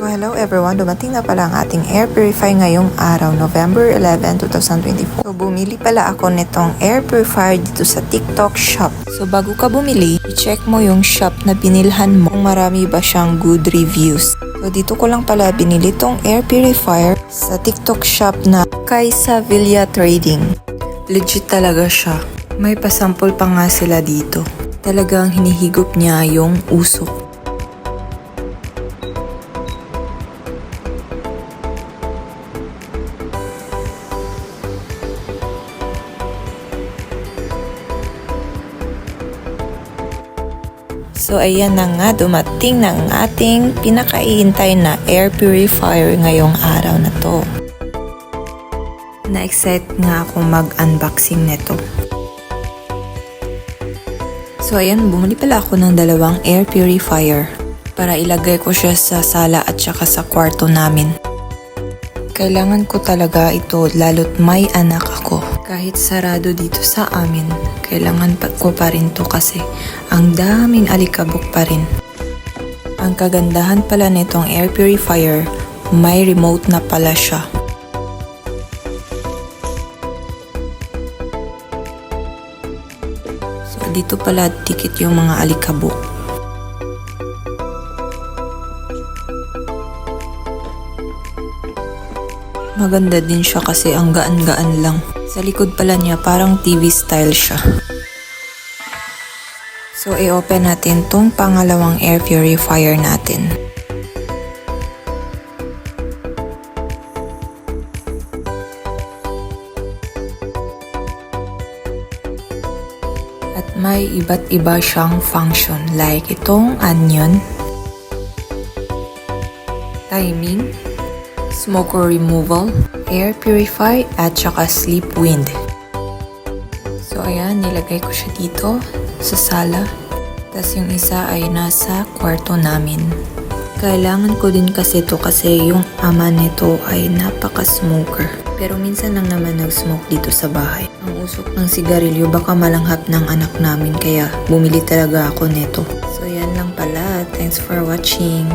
So hello everyone, dumating na pala ang ating air purifier ngayong araw, November 11, 2024. So bumili pala ako nitong air purifier dito sa TikTok shop. So bago ka bumili, i-check mo yung shop na binilhan mo kung marami ba siyang good reviews. So dito ko lang pala binili tong air purifier sa TikTok shop na Kaysa Villa Trading. Legit talaga siya. May pasample pa nga sila dito. Talagang hinihigop niya yung usok. So ayan na nga, dumating na ang ating pinakaihintay na air purifier ngayong araw na to. Na-excite nga akong mag-unboxing nito. So ayan, bumili pala ako ng dalawang air purifier para ilagay ko siya sa sala at saka sa kwarto namin. Kailangan ko talaga ito lalo't may anak ako. Kahit sarado dito sa amin, kailangan ko pa rin to kasi ang daming alikabok pa rin. Ang kagandahan pala nitong air purifier, may remote na pala siya. So dito pala dikit yung mga alikabok. Maganda din siya kasi ang gaan-gaan lang. Sa likod pala niya parang TV style siya. So i-open natin tong pangalawang air purifier natin. At may iba't iba siyang function like itong onion, timing, smoke removal, air purify, at saka sleep wind. So ayan, nilagay ko siya dito sa sala. Tapos yung isa ay nasa kwarto namin. Kailangan ko din kasi ito kasi yung ama nito ay napaka-smoker. Pero minsan lang naman nag-smoke dito sa bahay. Ang usok ng sigarilyo baka malanghap ng anak namin kaya bumili talaga ako nito. So yan lang pala. Thanks for watching.